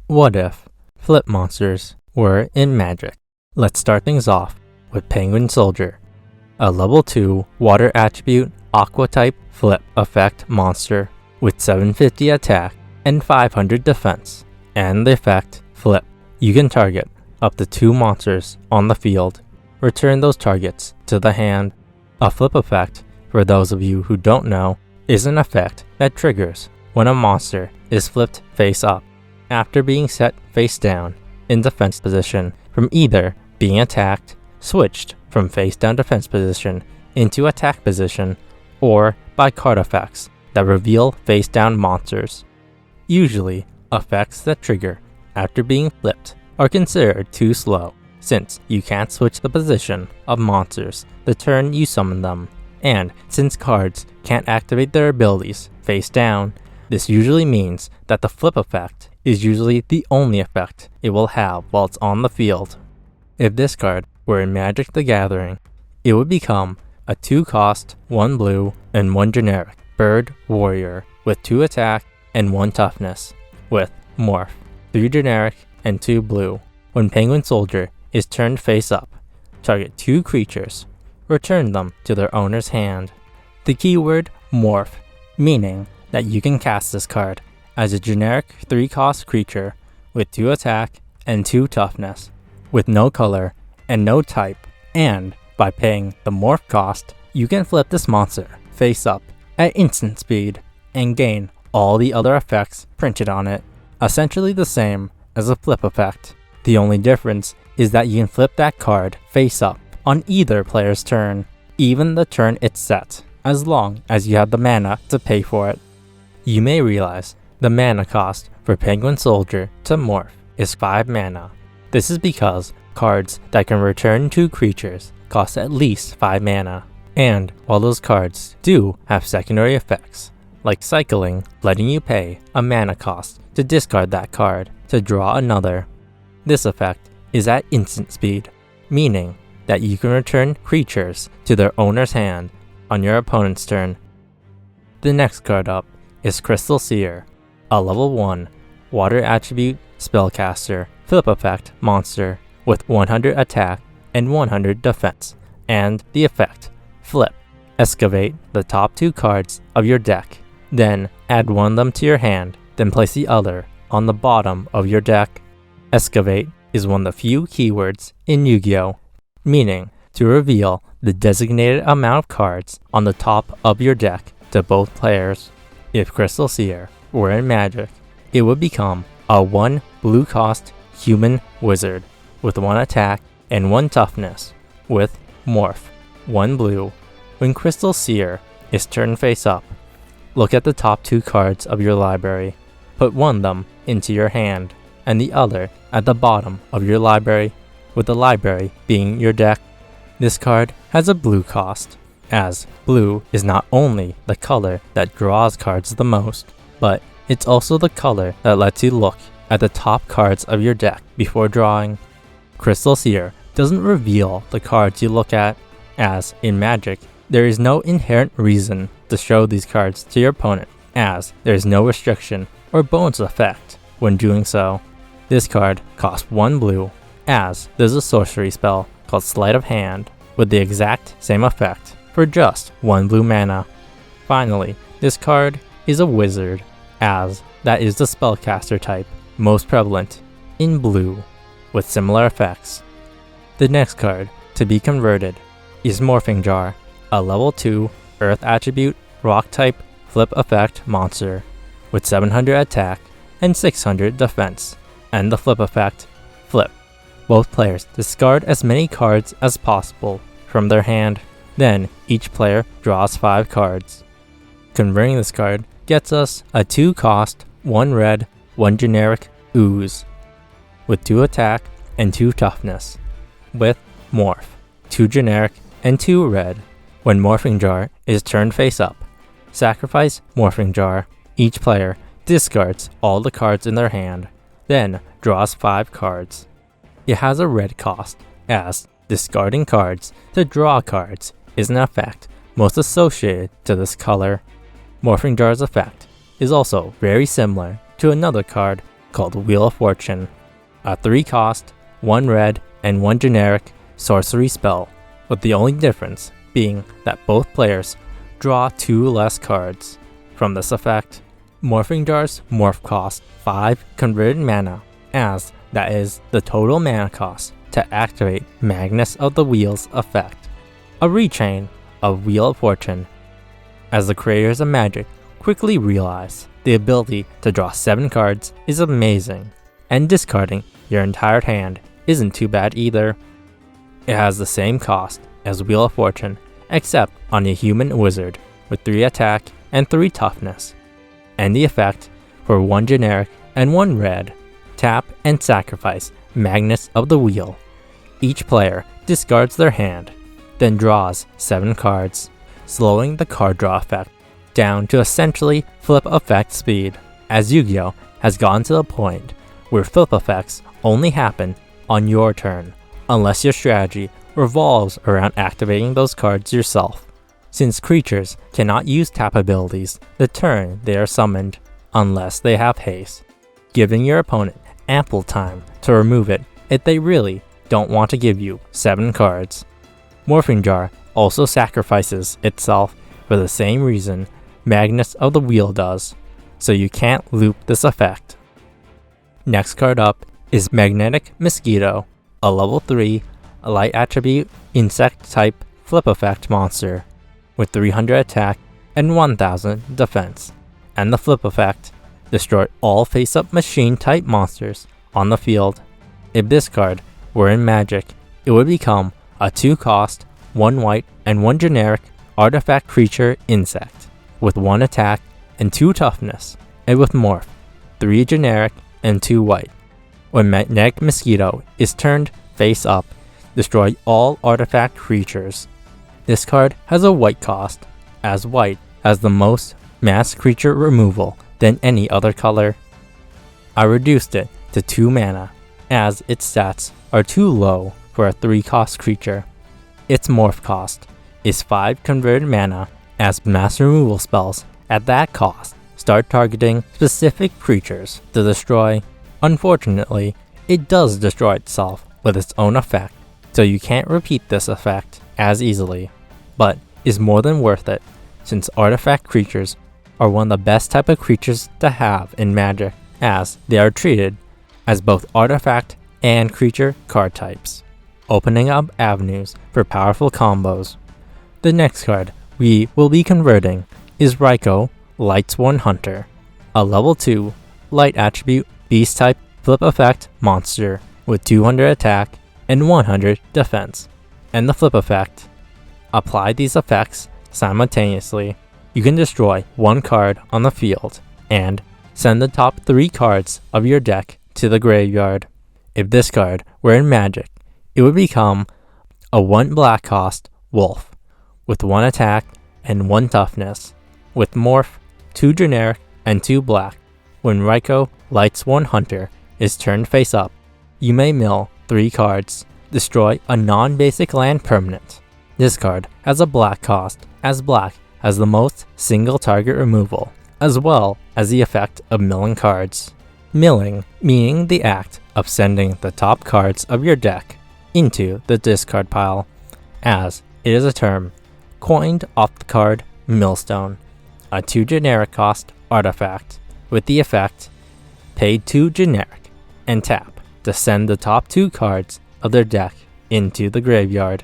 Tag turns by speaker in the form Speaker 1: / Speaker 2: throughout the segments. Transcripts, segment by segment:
Speaker 1: What if flip monsters were in Magic? Let's start things off with Penguin Soldier, a level 2 water attribute aqua type flip effect monster with 750 attack and 500 defense. And the effect flip. You can target up to 2 monsters on the field. Return those targets to the hand. A flip effect, for those of you who don't know, is an effect that triggers when a monster is flipped face up after being set face down in defense position from either being attacked, switched from face down defense position into attack position, or by card effects that reveal face down monsters. Usually, effects that trigger after being flipped are considered too slow, since you can't switch the position of monsters the turn you summon them, and since cards can't activate their abilities face down, this usually means that the flip effect is usually the only effect it will have while it's on the field. If this card were in Magic the Gathering, it would become a 2-cost, 1 blue, and 1 generic bird warrior with 2 attack and 1 toughness, with Morph, 3 generic and 2 blue. When Penguin Soldier is turned face up, target 2 creatures, return them to their owner's hand. The keyword Morph, meaning that you can cast this card as a generic 3-cost creature with 2 attack and 2 toughness, with no color and no type, and by paying the Morph cost, you can flip this monster face up at instant speed and gain all the other effects printed on it, essentially the same as a flip effect. The only difference is that you can flip that card face up on either player's turn, even the turn it's set, as long as you have the mana to pay for it. You may realize the mana cost for Penguin Soldier to Morph is 5 mana. This is because cards that can return 2 creatures cost at least 5 mana, and while those cards do have secondary effects, like cycling letting you pay a mana cost to discard that card to draw another, this effect is at instant speed, meaning that you can return creatures to their owner's hand on your opponent's turn. The next card up is Crystal Seer, a level 1 water attribute spellcaster flip effect monster with 100 attack and 100 defense, and the effect flip. Excavate the top 2 cards of your deck, then add one of them to your hand, then place the other on the bottom of your deck. Excavate is one of the few keywords in Yu-Gi-Oh, meaning to reveal the designated amount of cards on the top of your deck to both players. If Crystal Seer were in Magic, it would become a 1 blue cost human wizard with 1 attack and 1 toughness, with Morph, 1 blue. When Crystal Seer is turned face up, look at the top 2 cards of your library, put one of them into your hand, and the other at the bottom of your library, with the library being your deck. This card has a blue cost, as blue is not only the color that draws cards the most, but it's also the color that lets you look at the top cards of your deck before drawing. Crystal Seer doesn't reveal the cards you look at, as in Magic, there is no inherent reason to show these cards to your opponent, as there is no restriction or bonus effect when doing so. This card costs 1 blue, as there's a sorcery spell called Sleight of Hand with the exact same effect for just 1 blue mana. Finally, this card is a wizard, as that is the spellcaster type most prevalent in blue, with similar effects. The next card to be converted is Morphing Jar, a level 2 earth attribute rock type flip effect monster with 700 attack and 600 defense, and the flip effect flip. Both players discard as many cards as possible from their hand, then each player draws 5 cards. Converting this card gets us a 2-cost, 1 red, 1 generic ooze with 2 attack and 2 toughness, with Morph, 2 generic and 2 red. When Morphing Jar is turned face up, sacrifice Morphing Jar. Each player discards all the cards in their hand, then draws 5 cards. It has a red cost, as discarding cards to draw cards is an effect most associated to this color. Morphing Jar's effect is also very similar to another card called Wheel of Fortune, a 3-cost, 1 red, and 1 generic sorcery spell, with the only difference being that both players draw 2 less cards. From this effect, Morphing Jar's morph cost 5 converted mana, as that is the total mana cost to activate Magnus of the Wheel's effect, a rechain of Wheel of Fortune. As the creators of Magic quickly realize the ability to draw 7 cards is amazing, and discarding your entire hand isn't too bad either. It has the same cost as Wheel of Fortune, except on a human wizard with 3 attack and 3 toughness, and the effect for 1 generic and 1 red, tap and sacrifice Magnus of the Wheel. Each player discards their hand, then draws 7 cards, slowing the card draw effect down to essentially flip effect speed, as Yu-Gi-Oh has gotten to the point where flip effects only happen on your turn, unless your strategy revolves around activating those cards yourself, since creatures cannot use tap abilities the turn they are summoned unless they have haste, giving your opponent ample time to remove it if they really don't want to give you 7 cards. Morphing Jar also sacrifices itself for the same reason Magnus of the Wheel does, so you can't loop this effect. Next card up is Magnetic Mosquito, a level 3 light attribute insect type flip effect monster with 300 attack and 1000 defense, and the flip effect: destroy all face-up machine type monsters on the field. If this card were in Magic, it would become a 2-cost, 1 white, and 1 generic artifact creature insect with 1 attack and 2 toughness, and with Morph, 3 generic and 2 white. When Magnetic Mosquito is turned face up, destroy all artifact creatures. This card has a white cost, as white has the most mass creature removal than any other color. I reduced it to 2 mana, as its stats are too low for a 3-cost creature. Its morph cost is 5 converted mana, as mass removal spells at that cost start targeting specific creatures to destroy. Unfortunately, it does destroy itself with its own effect, so you can't repeat this effect as easily, but is more than worth it, since artifact creatures are one of the best type of creatures to have in Magic, as they are treated as both artifact and creature card types, opening up avenues for powerful combos. The next card we will be converting is Raicho, Lightsworn Hunter, a level 2 light attribute beast type flip effect monster with 200 attack and 100 defense, and the flip effect: apply these effects simultaneously. You can destroy 1 card on the field and send the top 3 cards of your deck to the graveyard. If this card were in Magic, it would become a 1 black cost wolf with 1 attack and 1 toughness, with Morph, 2 generic and 2 black. When Raicho, Lightsworn Hunter is turned face up, you may mill 3 cards, destroy a non-basic land permanent. This card has a black cost, as black has the most single target removal, as well as the effect of milling cards. Milling meaning the act of sending the top cards of your deck into the discard pile, as it is a term coined off the card Millstone, a 2 generic cost artifact with the effect: pay 2 generic and tap to send the top 2 cards of their deck into the graveyard.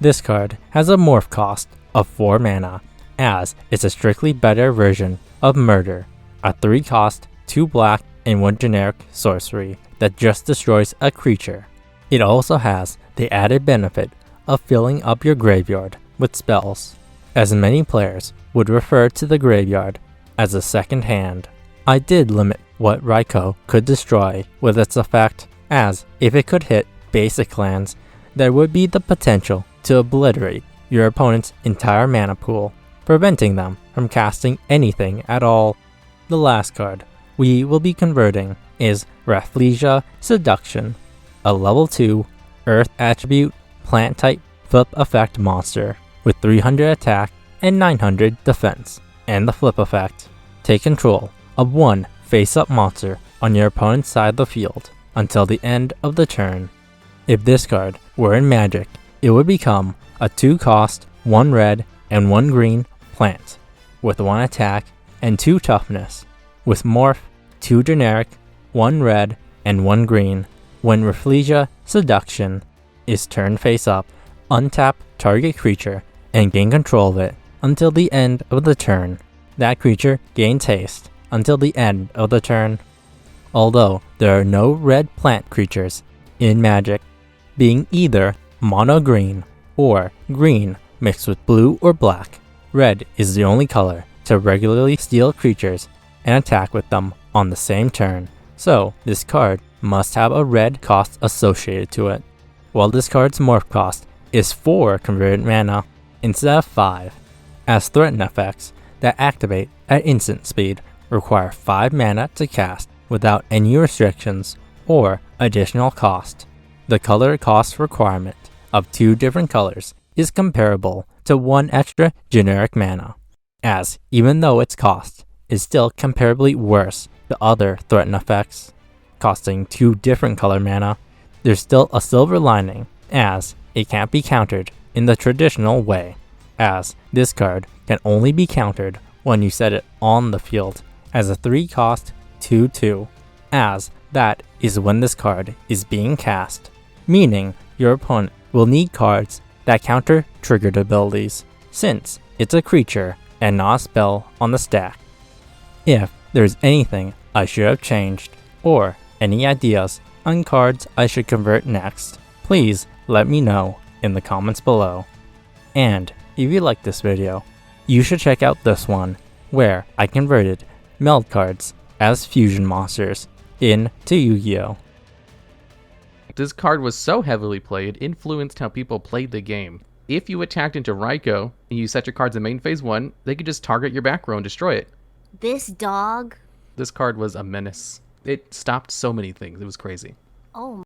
Speaker 1: This card has a morph cost of 4 mana, as it's a strictly better version of Murder, a 3-cost, 2 black, and 1 generic sorcery that just destroys a creature. It also has the added benefit of filling up your graveyard with spells, as many players would refer to the graveyard as a second hand. I did limit what Raicho could destroy with its effect, as if it could hit basic lands, there would be the potential to obliterate your opponent's entire mana pool, preventing them from casting anything at all. The last card we will be converting is Rafflesia Seduction, a level 2 Earth attribute plant type flip effect monster with 300 attack and 900 defense, and the flip effect: take control of 1 face-up monster on your opponent's side of the field until the end of the turn. If this card were in Magic, it would become a 2-cost, 1 red, and 1 green plant with 1 attack and 2 toughness, with Morph, 2 generic, 1 red, and 1 green. When Rafflesia Seduction is turned face up, untap target creature and gain control of it until the end of the turn. That creature gains haste until the end of the turn. Although there are no red plant creatures in Magic, being either mono green or green mixed with blue or black, red is the only color to regularly steal creatures and attack with them on the same turn, so this card must have a red cost associated to it. While this card's morph cost is 4 converted mana instead of 5, as threaten effects that activate at instant speed require 5 mana to cast without any restrictions or additional cost. The color cost requirement of 2 different colors is comparable to 1 extra generic mana, as even though its cost is still comparably worse to other threaten effects, costing 2 different color mana, there's still a silver lining, as it can't be countered in the traditional way, as this card can only be countered when you set it on the field as a 3-cost 2/2, as that is when this card is being cast, meaning your opponent will need cards that counter triggered abilities, since it's a creature and not a spell on the stack. If there's anything I should have changed, or any ideas on cards I should convert next, please let me know in the comments below. And if you like this video, you should check out this one, where I converted meld cards as fusion monsters into Yu-Gi-Oh!
Speaker 2: This card was so heavily played, influenced how people played the game. If you attacked into Raicho and you set your cards in main phase 1, they could just target your back row and destroy it.
Speaker 3: This dog.
Speaker 2: This card was a menace. It stopped so many things. It was crazy.
Speaker 3: Oh